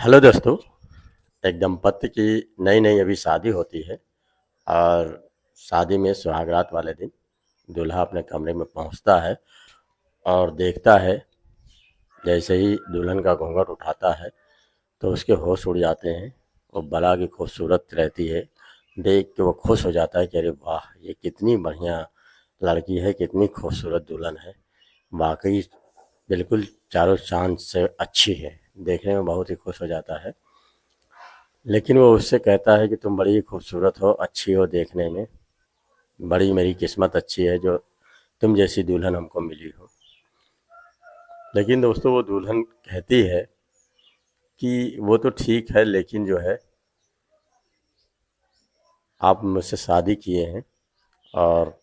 Hello दोस्तों। एक दंपत्ति की नई नई अभी शादी होती है और शादी में सुहागरात वाले दिन दूल्हा अपने कमरे में पहुंचता है और देखता है। जैसे ही दुल्हन का घूंघट उठाता है तो उसके होश उड़ जाते हैं। वो बड़ा की खूबसूरत रहती है। देख के वो खुश हो जाता है कि अरे वाह, ये कितनी बढ़िया लड़की है, कितनी खूबसूरत दुल्हन है। वाकई बिल्कुल चारों चांद से अच्छी है। देखने में बहुत ही खुश हो जाता है। लेकिन वो उससे कहता है कि तुम बड़ी खूबसूरत हो, अच्छी हो देखने में। बड़ी मेरी किस्मत अच्छी है जो तुम जैसी दुल्हन हमको मिली हो। लेकिन दोस्तों वो दुल्हन कहती है कि वो तो ठीक है, लेकिन जो है आप मुझसे शादी किए हैं और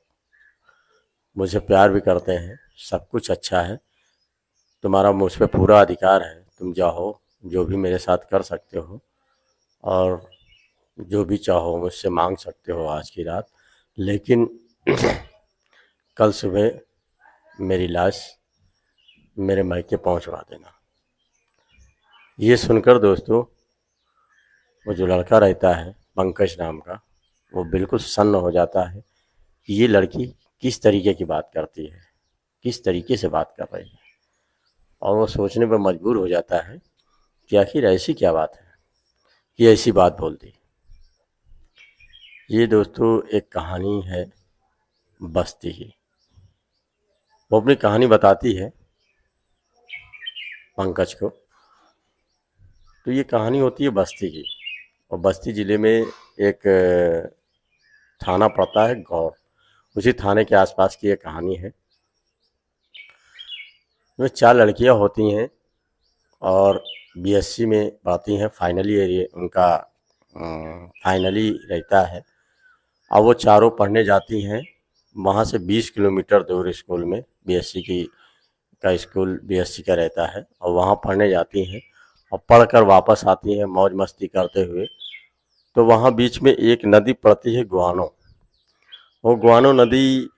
मुझे प्यार भी करते हैं, सब कुछ अच्छा है, तुम्हारा मुझ पे पूरा अधिकार है, तुम चाहो जो भी मेरे साथ कर सकते हो और जो भी चाहो मुझसे मांग सकते हो आज की रात। लेकिन कल सुबह मेरी लाश मेरे मायके पहुंचवा देना। ये सुनकर दोस्तों वो जो लड़का रहता है पंकज नाम का, वो बिल्कुल सन्न हो जाता है कि ये लड़की किस तरीके की बात करती है, किस तरीके से बात कर रही है। और वो सोचने पर मजबूर हो जाता है कि आखिर ऐसी क्या बात है कि ऐसी बात बोल दी। ये दोस्तों एक कहानी है बस्ती की। वो अपनी कहानी बताती है पंकज को। तो ये कहानी होती है बस्ती की। और बस्ती ज़िले में एक थाना पड़ता है गौर। उसी थाने के आसपास की एक कहानी है। इसमें 4 लड़कियां होती हैं और बीएससी में पढ़ती हैं। फाइनली एरिया उनका फाइनली रहता है। अब वो चारों पढ़ने जाती हैं वहाँ से 20 किलोमीटर दूर स्कूल में। बीएससी की का स्कूल बीएससी का रहता है और वहाँ पढ़ने जाती हैं और पढ़कर वापस आती हैं मौज मस्ती करते हुए। तो वहाँ बीच में एक नदी पड़ती है गुआनो। वो गुआनो नदी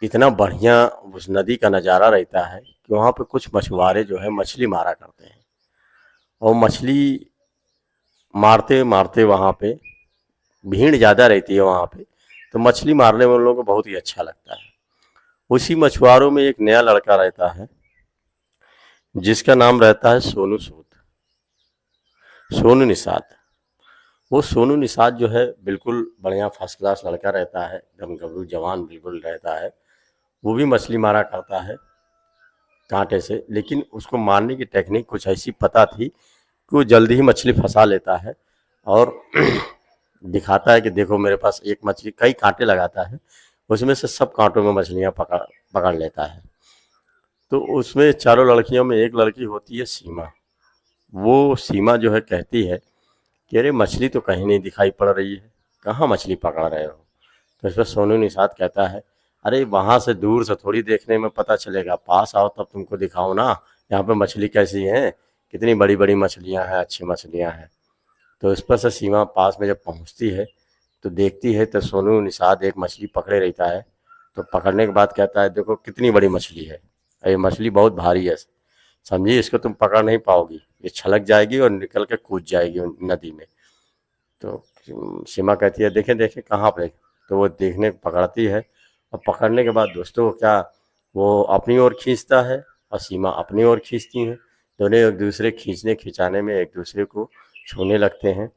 इतना बढ़िया उस नदी का नज़ारा रहता है कि वहाँ पे कुछ मछुआरे जो है मछली मारा करते हैं। और मछली मारते मारते वहाँ पे भीड़ ज़्यादा रहती है वहाँ पे, तो मछली मारने में उन लोगों को बहुत ही अच्छा लगता है। उसी मछुआरों में एक नया लड़का रहता है जिसका नाम रहता है सोनू सूद, सोनू निषाद। वो सोनू निषाद जो है बिल्कुल बढ़िया फर्स्ट क्लास लड़का रहता है, एकदम गबरू जवान बिल्कुल रहता है। वो भी मछली मारा करता है कांटे से, लेकिन उसको मारने की टेक्निक कुछ ऐसी पता थी कि वो जल्दी ही मछली फंसा लेता है और दिखाता है कि देखो मेरे पास एक मछली, कई कांटे लगाता है, उसमें से सब कांटों में मछलियां पकड़ पकड़ लेता है। तो उसमें चारों लड़कियों में एक लड़की होती है सीमा। वो सीमा जो है कहती है कि अरे मछली तो कहीं नहीं दिखाई पड़ रही है, कहाँ मछली पकड़ रहे हो। तो इस पर सोनू निषाद कहता है अरे वहां से दूर से थोड़ी देखने में पता चलेगा, पास आओ तब तुमको दिखाओ ना, यहाँ पे मछली कैसी है, कितनी बड़ी बड़ी मछलियाँ हैं, अच्छी मछलियाँ हैं। तो इस पर से सीमा पास में जब पहुँचती है तो देखती है तो सोनू निषाद एक मछली पकड़े रहता है। तो पकड़ने के बाद कहता है देखो कितनी बड़ी मछली है, ये मछली बहुत भारी है, समझिए इसको तुम पकड़ नहीं पाओगी, ये छलक जाएगी और निकल के कूद जाएगी नदी में। तो सीमा कहती है देखें देखें कहाँ पे। तो वो देखने पकड़ती है और पकड़ने के बाद दोस्तों क्या, वो अपनी ओर खींचता है और सीमा अपनी ओर खींचती हैं। दोनों एक दूसरे खींचने खिंचाने में एक दूसरे को छूने लगते हैं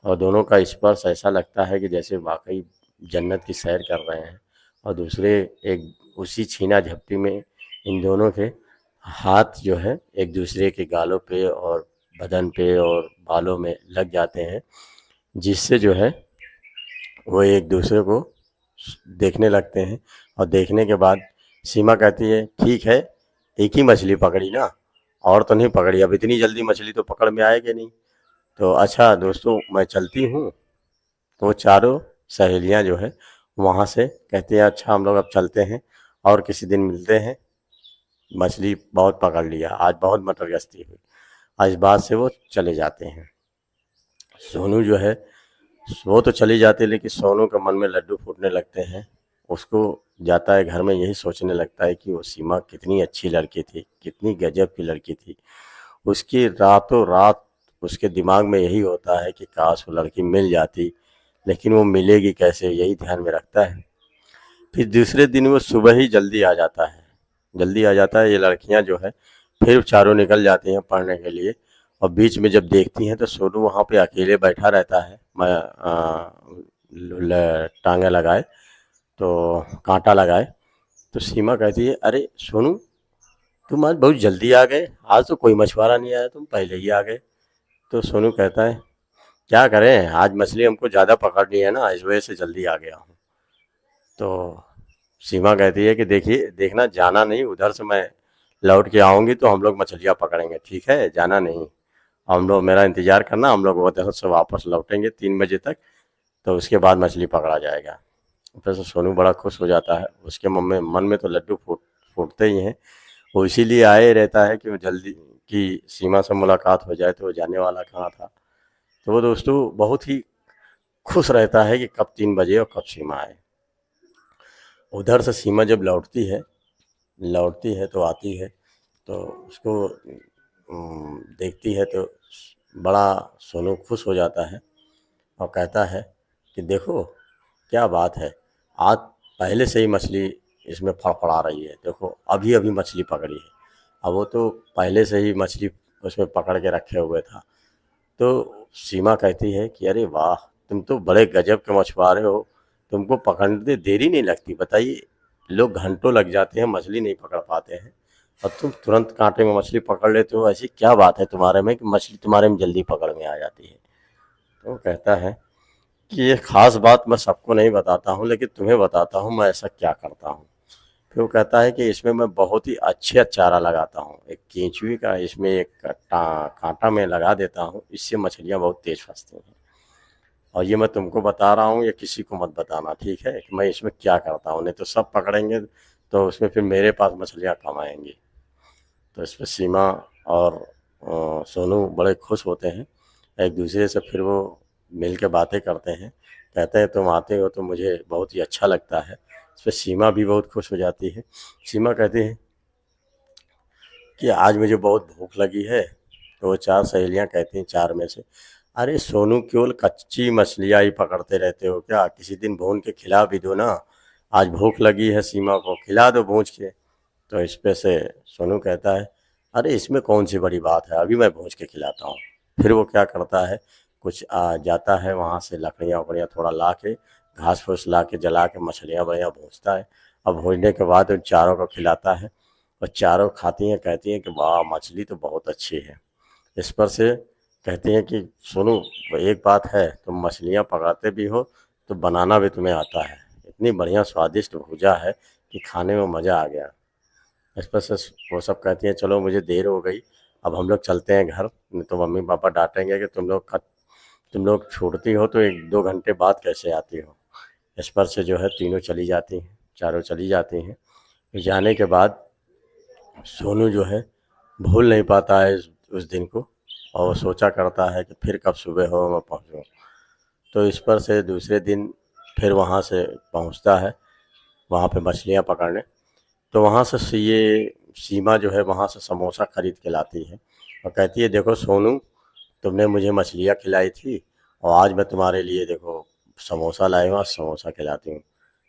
और दोनों का स्पर्श ऐसा लगता है कि जैसे वाकई जन्नत की सैर कर रहे हैं। और दूसरे एक उसी छीना झपटी में इन दोनों के हाथ जो है एक दूसरे के गालों पे और बदन पे और बालों में लग जाते हैं, जिससे जो है वो एक दूसरे को देखने लगते हैं। और देखने के बाद सीमा कहती है ठीक है, एक ही मछली पकड़ी ना, और तो नहीं पकड़ी, अब इतनी जल्दी मछली तो पकड़ में आएगी नहीं। तो अच्छा दोस्तों मैं चलती हूँ। तो वो चारों सहेलियाँ जो है वहाँ से कहती हैं अच्छा हम लोग अब चलते हैं और किसी दिन मिलते हैं, मछली बहुत पकड़ लिया, आज बहुत मटर गश्ती हुई। आज बाद से वो चले जाते हैं। सोनू जो है वो तो चली जाती है, लेकिन सोनू के मन में लड्डू फूटने लगते हैं। उसको जाता है घर में यही सोचने लगता है कि वो सीमा कितनी अच्छी लड़की थी, कितनी गजब की लड़की थी। उसकी रातों रात उसके दिमाग में यही होता है कि काश वो लड़की मिल जाती, लेकिन वो मिलेगी कैसे, यही ध्यान में रखता है। फिर दूसरे दिन वो सुबह ही जल्दी आ जाता है, जल्दी आ जाता है। ये लड़कियां जो है फिर चारों निकल जाती हैं पढ़ने के लिए, और बीच में जब देखती हैं तो सोनू वहाँ पे अकेले बैठा रहता है, टांगे लगाए, तो कांटा लगाए। तो सीमा कहती है, अरे सोनू, तुम आज बहुत जल्दी आ गए, आज तो कोई मछुआरा नहीं आया, तुम पहले ही आ गए। तो सोनू कहता है, क्या करें, आज मछली हमको ज़्यादा पकड़नी है ना, इस वजह से जल्दी आ गया हूँ। तो सीमा कहती है कि देखिए, देखना, जाना नहीं, उधर से मैं लौट के आऊँगी तो हम लोग मछलियाँ पकड़ेंगे, ठीक है, जाना नहीं। हम लोग मेरा इंतज़ार करना, हम लोग उधर से वापस लौटेंगे 3 बजे तक, तो उसके बाद मछली पकड़ा जाएगा। फिर से सोनू बड़ा खुश हो जाता है, उसके मन में तो लड्डू फूटते ही हैं। वो इसीलिए आए रहता है कि वो जल्दी की सीमा से मुलाकात हो जाए, तो वो जाने वाला कहाँ था। तो वो दोस्तों बहुत ही खुश रहता है कि कब 3 बजे और कब सीमा आए। उधर से सीमा जब लौटती है तो आती है, तो उसको देखती है तो बड़ा सोनू खुश हो जाता है और कहता है कि देखो क्या बात है, आज पहले से ही मछली इसमें फड़फड़ा रही है, देखो अभी अभी मछली पकड़ी है। अब वो तो पहले से ही मछली उसमें पकड़ के रखे हुए था। तो सीमा कहती है कि अरे वाह, तुम तो बड़े गजब के मछुआरे हो, तुमको पकड़ने देरी नहीं लगती, बताइए, लोग घंटों लग जाते हैं, मछली नहीं पकड़ पाते हैं, और तुम तुरंत कांटे में मछली पकड़ लेते हो। ऐसी क्या बात है तुम्हारे में कि मछली तुम्हारे में जल्दी पकड़ में आ जाती है। तो वो कहता है कि ये खास बात मैं सबको नहीं बताता हूँ, लेकिन तुम्हें बताता हूँ मैं ऐसा क्या करता हूँ। फिर वो कहता है कि इसमें मैं बहुत ही अच्छा चारा लगाता हूँ, एक केंचुए का इसमें एक कांटा में लगा देता हूँ, इससे मछलियाँ बहुत तेज फंसती हैं। और ये मैं तुमको बता रहा हूँ, ये किसी को मत बताना, ठीक है, कि मैं इसमें क्या करता हूँ, नहीं तो सब पकड़ेंगे तो उसमें फिर मेरे पास मछलियाँ कम आएंगी। तो इस पर सीमा और सोनू बड़े खुश होते हैं एक दूसरे से। फिर वो मिल के बातें करते हैं, कहते हैं तुम आते हो तो मुझे बहुत ही अच्छा लगता है। इस पर सीमा भी बहुत खुश हो जाती है। सीमा कहती है कि आज मुझे बहुत भूख लगी है। तो वो चार सहेलियां कहती हैं, चार में से, अरे सोनू, केवल कच्ची मछलियाँ ही पकड़ते रहते हो क्या, किसी दिन भून के खिला भी दो ना, आज भूख लगी है सीमा को, खिला दो भून के। तो इस पे से सोनू कहता है, अरे इसमें कौन सी बड़ी बात है, अभी मैं भून के खिलाता हूँ। फिर वो क्या करता है, कुछ जाता है वहाँ से लकड़ियाँ वकड़ियाँ थोड़ा ला के, घास फूस ला के जला के मछलियाँ बढ़िया भूनता है। अब भूनने के बाद उन चारों को खिलाता है, और चारों खाती हैं, कहती हैं कि वाह, मछली तो बहुत अच्छी है। इस पर से कहती हैं कि सोनू, एक बात है, तुम मछलियाँ पकाते भी हो तो बनाना भी तुम्हें आता है, इतनी बढ़िया स्वादिष्ट भुजा है कि खाने में मज़ा आ गया। इस पर से वो सब कहती हैं, चलो मुझे देर हो गई, अब हम लोग चलते हैं घर, नहीं तो मम्मी पापा डांटेंगे कि तुम लोग छूटती हो तो 1-2 घंटे बाद कैसे आती हो। इस पर से जो है तीनों चली जाती हैं, चारों चली जाती हैं। जाने के बाद सोनू जो है भूल नहीं पाता है उस दिन को, और वो सोचा करता है कि फिर कब सुबह हो मैं पहुँचूँ। तो इस पर से दूसरे दिन फिर वहाँ से पहुँचता है, वहाँ पे मछलियाँ पकड़ने। तो वहाँ से ये सीमा जो है वहाँ से समोसा खरीद के लाती है, और कहती है, देखो सोनू, तुमने मुझे मछलियाँ खिलाई थी, और आज मैं तुम्हारे लिए देखो समोसा लाई हूँ, आज समोसा खिलाती हूँ।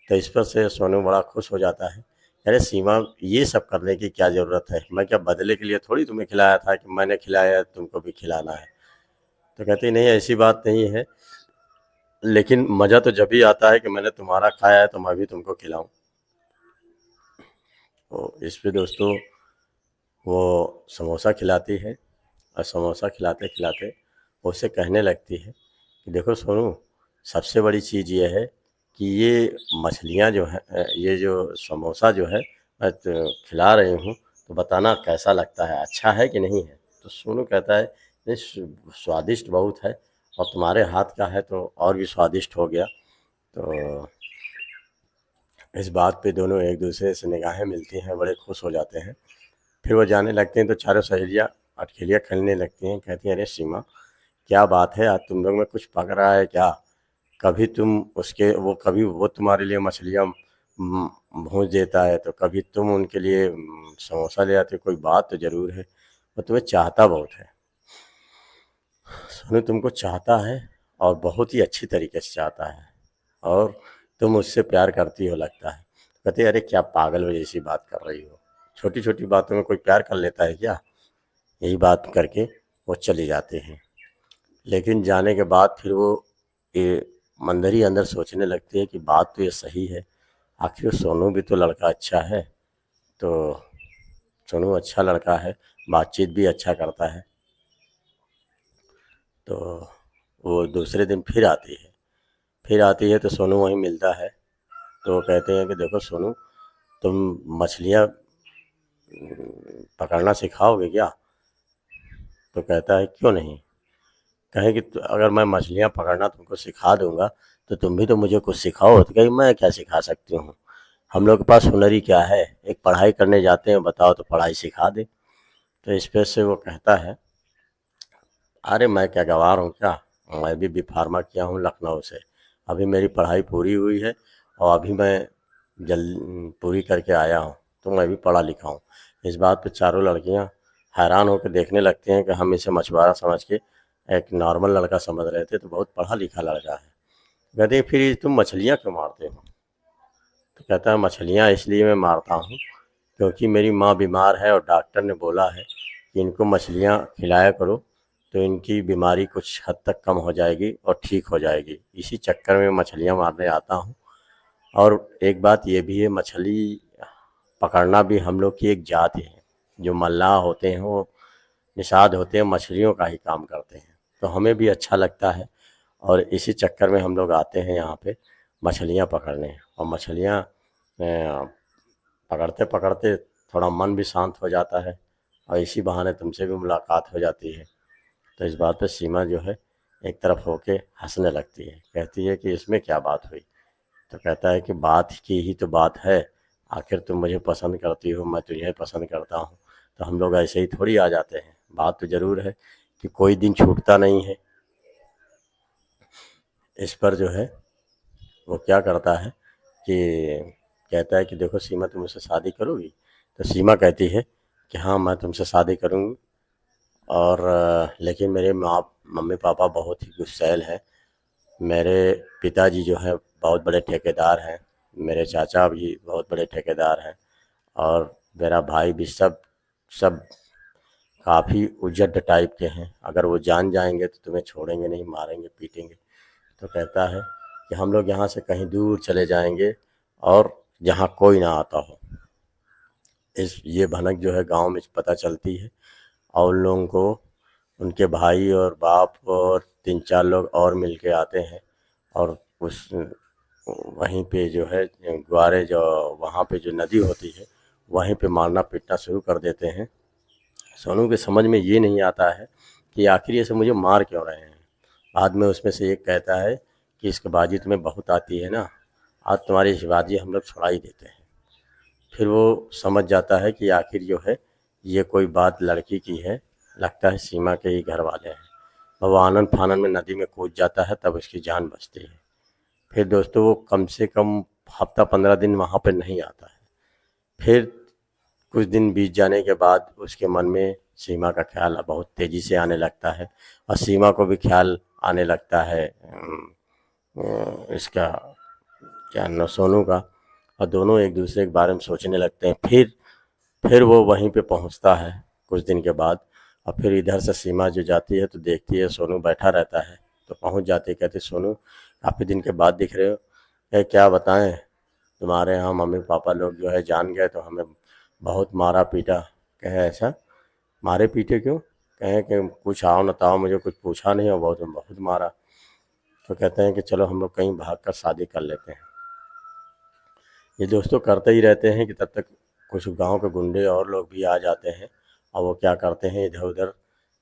तो इस पर से सोनू बड़ा खुश हो जाता है, अरे सीमा, ये सब करने की क्या ज़रूरत है, मैं क्या बदले के लिए थोड़ी तुम्हें खिलाया था कि मैंने खिलाया है तुमको भी खिलाना है। तो कहती नहीं, ऐसी बात नहीं है, लेकिन मज़ा तो जब भी आता है कि मैंने तुम्हारा खाया है तो मैं भी तुमको खिलाऊं। तो इस पे दोस्तों वो समोसा खिलाती है, और समोसा खिलाते खिलाते वो उससे कहने लगती है कि देखो सोनू, सबसे बड़ी चीज़ ये है कि ये मछलियाँ जो है, ये जो समोसा जो है मैं तो खिला रही हूँ, तो बताना कैसा लगता है, अच्छा है कि नहीं है। तो सोनू कहता है, नहीं, स्वादिष्ट बहुत है, और तुम्हारे हाथ का है तो और भी स्वादिष्ट हो गया। तो इस बात पे दोनों एक दूसरे से निगाहें मिलती हैं, बड़े खुश हो जाते हैं। फिर वो जाने लगते हैं तो चारों सहेलियाँ अटखेलियाँ खेलने लगती हैं, कहती हैं, अरे सीमा, क्या बात है, आज तुम लोग में कुछ पक रहा है क्या, कभी तुम उसके वो कभी वो तुम्हारे लिए मछलियाँ भून देता है, तो कभी तुम उनके लिए समोसा ले आते हो, कोई बात तो ज़रूर है, वो तुम्हें चाहता बहुत है। सोनू तुमको चाहता है और बहुत ही अच्छी तरीके से चाहता है और तुम उससे प्यार करती हो लगता है। कहते अरे क्या पागल हो जैसी बात कर रही हो, छोटी छोटी बातों में कोई प्यार कर लेता है क्या। यही बात करके वो चले जाते हैं। लेकिन जाने के बाद फिर वो ये मंदरी अंदर सोचने लगती है कि बात तो ये सही है, आखिर सोनू भी तो लड़का अच्छा है। तो सोनू अच्छा लड़का है, बातचीत भी अच्छा करता है। तो वो दूसरे दिन फिर आती है तो सोनू वहीं मिलता है। तो वो कहते हैं कि देखो सोनू, तुम मछलियाँ पकड़ना सिखाओगे क्या। तो कहता है क्यों नहीं। कहे कि अगर मैं मछलियाँ पकड़ना तुमको सिखा दूंगा तो तुम भी तो मुझे कुछ सिखाओ। तो कहे मैं क्या सिखा सकती हूँ, हम लोग के पास हुनर ही क्या है, एक पढ़ाई करने जाते हैं, बताओ तो पढ़ाई सिखा दे। तो इस पे से वो कहता है अरे मैं क्या गंवार हूँ क्या, मैं भी फार्मा किया हूँ लखनऊ से, अभी मेरी पढ़ाई पूरी हुई है और अभी मैं जल पूरी करके आया हूँ, तो मैं भी पढ़ा लिखा हूँ। इस बात पे चारों लड़कियाँ हैरान होकर देखने लगती हैं कि हम इसे मछुआरा समझ के एक नॉर्मल लड़का समझ रहे थे, तो बहुत पढ़ा लिखा लड़का है। कहते हैं, फिर तुम मछलियाँ क्यों मारते हो। तो कहता है मछलियाँ इसलिए मैं मारता हूँ क्योंकि मेरी माँ बीमार है और डॉक्टर ने बोला है कि इनको मछलियाँ खिलाया करो तो इनकी बीमारी कुछ हद तक कम हो जाएगी और ठीक हो जाएगी, इसी चक्कर में मछलियाँ मारने आता हूँ। और एक बात ये भी है, मछली पकड़ना भी हम लोग की एक जात है। जो मल्लाह होते हैं वो निषाद होते हैं, मछलियों का ही काम करते हैं, तो हमें भी अच्छा लगता है। और इसी चक्कर में हम लोग आते हैं यहाँ पे मछलियाँ पकड़ने। और मछलियाँ पकड़ते पकड़ते थोड़ा मन भी शांत हो जाता है और इसी बहाने तुमसे भी मुलाकात हो जाती है। तो इस बात पे सीमा जो है एक तरफ होके हंसने लगती है, कहती है कि इसमें क्या बात हुई। तो कहता है कि बात की ही तो बात है, आखिर तुम मुझे पसंद करती हो, मैं तुझे पसंद करता हूँ, तो हम लोग ऐसे ही थोड़ी आ जाते हैं। बात तो ज़रूर है कि कोई दिन छूटता नहीं है। इस पर जो है वो क्या करता है कि कहता है कि देखो सीमा, तुम मुझसे शादी करोगी। तो सीमा कहती है कि हाँ मैं तुमसे शादी करूँगी, और लेकिन मेरे माँ मम्मी पापा बहुत ही गुस्सैल हैं। मेरे पिताजी जो हैं बहुत बड़े ठेकेदार हैं, मेरे चाचा भी बहुत बड़े ठेकेदार हैं, और मेरा भाई भी सब सब काफ़ी उजड़ टाइप के हैं। अगर वो जान जाएंगे तो तुम्हें छोड़ेंगे नहीं, मारेंगे पीटेंगे। तो कहता है कि हम लोग यहाँ से कहीं दूर चले जाएंगे और जहाँ कोई ना आता हो। ये भनक जो है गांव में पता चलती है और उन लोगों को उनके भाई और बाप और 3-4 लोग और मिल के आते हैं और उस वहीं पे जो है ग्वारे जो वहाँ पे जो नदी होती है वहीं पे मारना पीटना शुरू कर देते हैं। सोनू के समझ में ये नहीं आता है कि आखिर ये सब मुझे मार क्यों रहे हैं। बाद में उसमें से एक कहता है कि इसके बाजी तुम्हें बहुत आती है ना, आज तुम्हारी इस बाजी हम लोग छुड़ा ही देते हैं। फिर वो समझ जाता है कि आखिर जो है ये कोई बात लड़की की है, लगता है सीमा के ही घर वाले हैं। और वो आनन फानन में नदी में कूद जाता है, तब उसकी जान बचती है। फिर दोस्तों वो कम से कम हफ्ता 15 दिन वहाँ पे नहीं आता है। फिर कुछ दिन बीत जाने के बाद उसके मन में सीमा का ख्याल बहुत तेज़ी से आने लगता है और सीमा को भी ख्याल आने लगता है इसका क्या नाम सोनू का, और दोनों एक दूसरे के बारे में सोचने लगते हैं। फिर वो वहीं पे पहुंचता है कुछ दिन के बाद, और फिर इधर से सीमा जो जाती है तो देखती है सोनू बैठा रहता है, तो पहुंच जाती है, कहती सोनू काफ़ी दिन के बाद दिख रहे हो। क्या बताएं, तुम्हारे यहाँ मम्मी पापा लोग जो है जान गए तो हमें बहुत मारा पीटा। कहे ऐसा, मारे पीटे क्यों। कहें कि कुछ आओ न ताओ, मुझे कुछ पूछा नहीं और बहुत बहुत मारा। तो कहते हैं कि चलो हम लोग कहीं भाग कर शादी कर लेते हैं। ये दोस्तों करते ही रहते हैं कि तब तक कुछ गांव के गुंडे और लोग भी आ जाते हैं और वो क्या करते हैं इधर उधर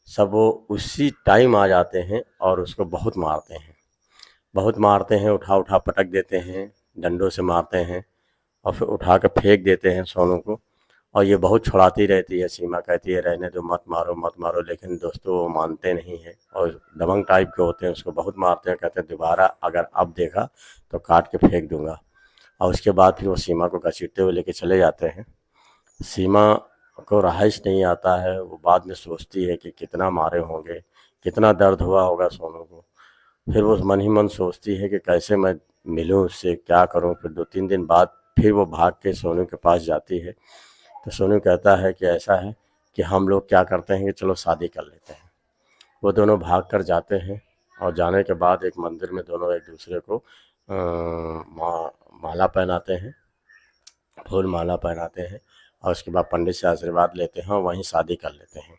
सब वो उसी टाइम आ जाते हैं और उसको बहुत मारते हैं, उठा उठा पटक देते हैं, डंडों से मारते हैं और फिर उठा कर फेंक देते हैं सोनू को। और ये बहुत छुड़ाती रहती है, सीमा कहती है रहने दो, मत मारो मत मारो, लेकिन दोस्तों वो मानते नहीं हैं और दबंग टाइप के होते हैं, उसको बहुत मारते हैं। कहते हैं दोबारा अगर अब देखा तो काट के फेंक दूंगा। और उसके बाद फिर वो सीमा को घसीटते हुए लेके चले जाते हैं। सीमा को रहाइश नहीं आता है। वो बाद में सोचती है कि कितना मारे होंगे, कितना दर्द हुआ होगा सोनू को। फिर वो मन ही मन सोचती है कि कैसे मैं मिलूँ उससे, क्या करूँ। फिर 2-3 दिन बाद फिर वो भाग के सोनू के पास जाती है। तो सोनू कहता है कि ऐसा है कि हम लोग क्या करते हैं कि चलो शादी कर लेते हैं। वो दोनों भाग कर जाते हैं और जाने के बाद एक मंदिर में दोनों एक दूसरे को माला पहनाते हैं, फूल माला पहनाते हैं, और उसके बाद पंडित से आशीर्वाद लेते हैं और वहीं शादी कर लेते हैं।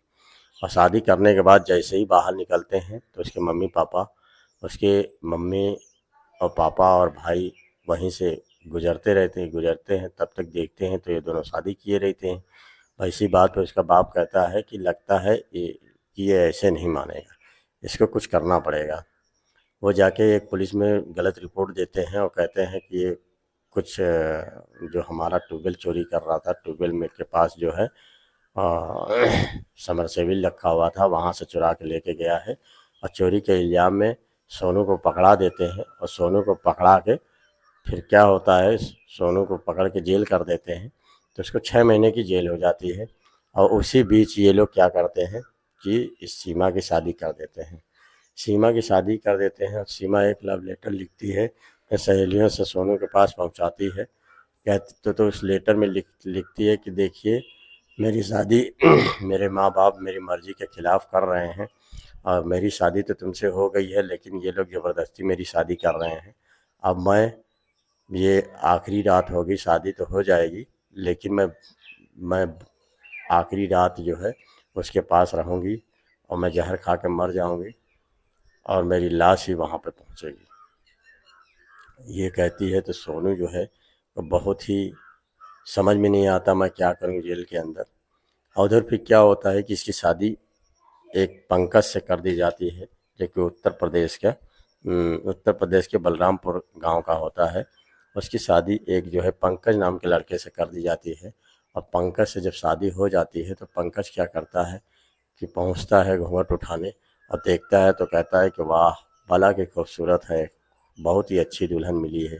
और शादी करने के बाद जैसे ही बाहर निकलते हैं तो उसके मम्मी पापा, उसके मम्मी और पापा और भाई वहीं से गुजरते हैं, तब तक देखते हैं तो ये दोनों शादी किए रहते हैं। इसी बात पे उसका बाप कहता है कि लगता है ये ऐसे नहीं मानेगा, इसको कुछ करना पड़ेगा। वो जाके एक पुलिस में गलत रिपोर्ट देते हैं और कहते हैं कि ये कुछ जो हमारा ट्यूबवेल चोरी कर रहा था, ट्यूबवेल में के पास जो है समरसेबिल रखा हुआ था, वहाँ से चुरा के लेके गया है। और चोरी के इल्ज़ाम में सोनू को पकड़ा देते हैं, और सोनू को पकड़ा के फिर क्या होता है, सोनू को पकड़ के जेल कर देते हैं। तो उसको 6 महीने की जेल हो जाती है। और उसी बीच ये लोग क्या करते हैं कि इस सीमा की शादी कर देते हैं। सीमा की शादी कर देते हैं और सीमा एक लव लेटर लिखती है, अपने सहेलियों से सोनू के पास पहुंचाती है। कहती तो उस लेटर में लिखती है कि देखिए, मेरी शादी मेरे माँ बाप मेरी मर्जी के खिलाफ कर रहे हैं, और मेरी शादी तो तुमसे हो गई है, लेकिन ये लोग ज़बरदस्ती मेरी शादी कर रहे हैं। अब ये आखिरी रात होगी, शादी तो हो जाएगी, लेकिन मैं आखिरी रात जो है उसके पास रहूँगी, और मैं जहर खा के मर जाऊँगी, और मेरी लाश ही वहाँ पे पहुँचेगी। ये कहती है तो सोनू जो है वो बहुत ही समझ में नहीं आता मैं क्या करूँ जेल के अंदर। और उधर फिर क्या होता है कि इसकी शादी एक पंकज से कर दी जाती है, जो कि उत्तर प्रदेश के बलरामपुर गांव का होता है। उसकी शादी एक जो है पंकज नाम के लड़के से कर दी जाती है। और पंकज से जब शादी हो जाती है तो पंकज क्या करता है कि पहुंचता है घूंघट उठाने, और देखता है तो कहता है कि वाह, भला की खूबसूरत है, बहुत ही अच्छी दुल्हन मिली है।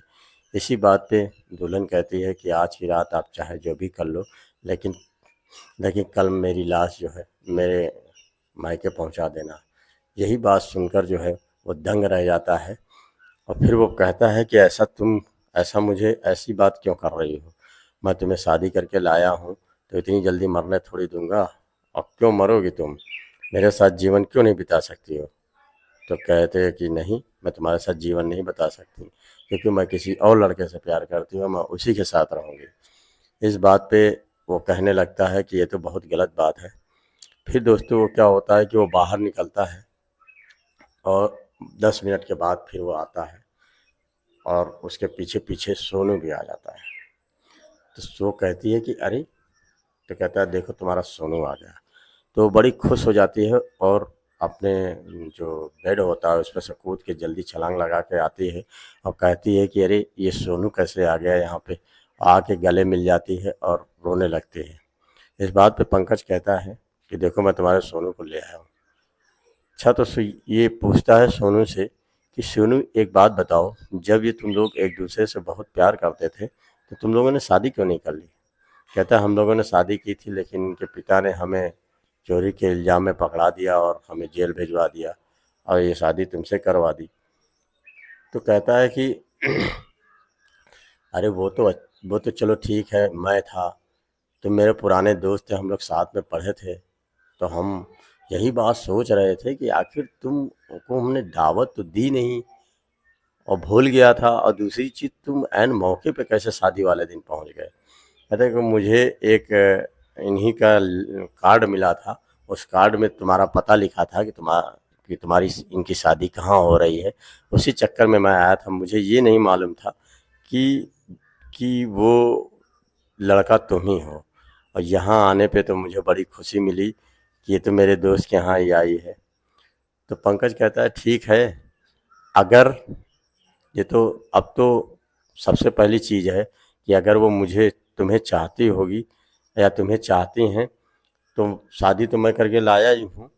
इसी बात पे दुल्हन कहती है कि आज की रात आप चाहे जो भी कर लो, लेकिन कल मेरी लाश जो है मेरे मायके पहुंचा देना। यही बात सुनकर जो है वो दंग रह जाता है। और फिर वो कहता है कि ऐसा मुझे ऐसी बात क्यों कर रही हो, मैं तुम्हें शादी करके लाया हूँ तो इतनी जल्दी मरने थोड़ी दूंगा, और क्यों मरोगी तुम, मेरे साथ जीवन क्यों नहीं बिता सकती हो। तो कहते हैं कि नहीं, मैं तुम्हारे साथ जीवन नहीं बता सकती, क्योंकि मैं किसी और लड़के से प्यार करती हूँ, मैं उसी के साथ रहूँगी। इस बात पे वो कहने लगता है कि ये तो बहुत गलत बात है। फिर दोस्तों वो क्या होता है कि वो बाहर निकलता है, और 10 मिनट के बाद फिर वो आता है, और उसके पीछे पीछे सोनू भी आ जाता है। तो सो कहती है कि अरे, तो कहता है देखो तुम्हारा सोनू आ गया। तो बड़ी खुश हो जाती है, और अपने जो बेड होता है उस पर से कूद के जल्दी छलांग लगा के आती है, और कहती है कि अरे ये सोनू कैसे आ गया यहाँ पे। आके गले मिल जाती है और रोने लगती है। इस बात पे पंकज कहता है कि देखो, मैं तुम्हारे सोनू को ले आया हूँ। अच्छा, तो ये पूछता है सोनू से कि सोनू एक बात बताओ, जब ये तुम लोग एक दूसरे से बहुत प्यार करते थे तो तुम लोगों ने शादी क्यों नहीं कर ली। कहता है हम लोगों ने शादी की थी, लेकिन इनके पिता ने हमें चोरी के इल्ज़ाम में पकड़ा दिया और हमें जेल भिजवा दिया, और ये शादी तुमसे करवा दी। तो कहता है कि अरे वो तो चलो ठीक है, मैं था, तुम मेरे पुराने दोस्त थे, हम लोग साथ में पढ़े थे, तो हम यही बात सोच रहे थे कि आखिर तुमको हमने दावत तो दी नहीं, और भूल गया था, और दूसरी चीज़ तुम ऐन मौके पे कैसे शादी वाले दिन पहुंच गए। कहते हैं कि मुझे एक इन्हीं का कार्ड मिला था, उस कार्ड में तुम्हारा पता लिखा था कि तुम्हारी इनकी शादी कहाँ हो रही है। उसी चक्कर में मैं आया था, मुझे ये नहीं मालूम था कि वो लड़का तुम ही हो। और यहाँ आने पे तो मुझे बड़ी खुशी मिली कि ये तो मेरे दोस्त के यहाँ ही आई है। तो पंकज कहता है ठीक है, अगर ये तो अब तो सबसे पहली चीज़ है कि अगर वो मुझे तुम्हें चाहती होगी या तुम्हें चाहती हैं, तो शादी तो मैं करके लाया ही हूँ,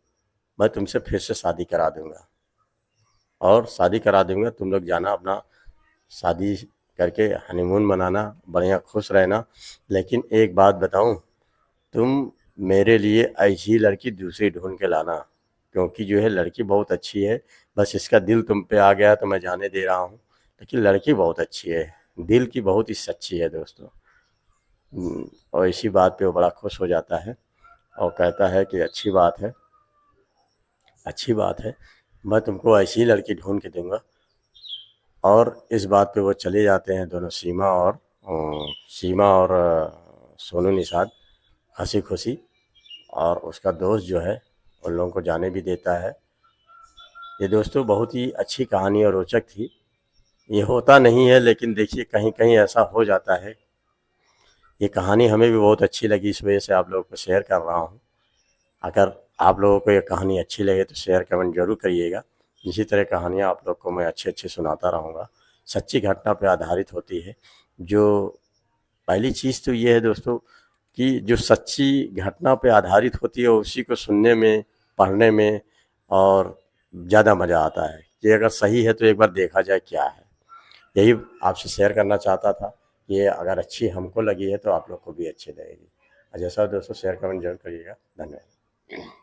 मैं तुमसे फिर से शादी करा दूंगा, और शादी करा दूंगा, तुम लोग जाना अपना शादी करके हनीमून मनाना, बढ़िया खुश रहना। लेकिन एक बात बताऊं, तुम मेरे लिए ऐसी लड़की दूसरी ढूंढ के लाना, क्योंकि जो है लड़की बहुत अच्छी है। बस इसका दिल तुम पे आ गया तो मैं जाने दे रहा हूँ, लेकिन लड़की बहुत अच्छी है, दिल की बहुत ही सच्ची है दोस्तों। और इसी बात पे वो बड़ा खुश हो जाता है और कहता है कि अच्छी बात है, अच्छी बात है, मैं तुमको ऐसी लड़की ढूंढ के दूंगा। और इस बात पे वो चले जाते हैं दोनों, सीमा और सोनू निषाद, हंसी खुशी। और उसका दोस्त जो है उन लोगों को जाने भी देता है। ये दोस्तों बहुत ही अच्छी कहानी और रोचक थी। ये होता नहीं है, लेकिन देखिए कहीं कहीं ऐसा हो जाता है। ये कहानी हमें भी बहुत अच्छी लगी, इस वजह से आप लोगों को शेयर कर रहा हूँ। अगर आप लोगों को ये कहानी अच्छी लगे तो शेयर कमेंट जरूर करिएगा। इसी तरह कहानियाँ आप लोग को मैं अच्छे अच्छे सुनाता रहूँगा, सच्ची घटना पर आधारित होती है। जो पहली चीज़ तो ये है दोस्तों कि जो सच्ची घटना पे आधारित होती है उसी को सुनने में, पढ़ने में और ज़्यादा मज़ा आता है। कि अगर सही है तो एक बार देखा जाए क्या है। यही आपसे शेयर करना चाहता था। ये अगर अच्छी हमको लगी है तो आप लोग को भी अच्छी लगेगी। और जैसा दोस्तों शेयर कमेंट जरूर करिएगा। धन्यवाद।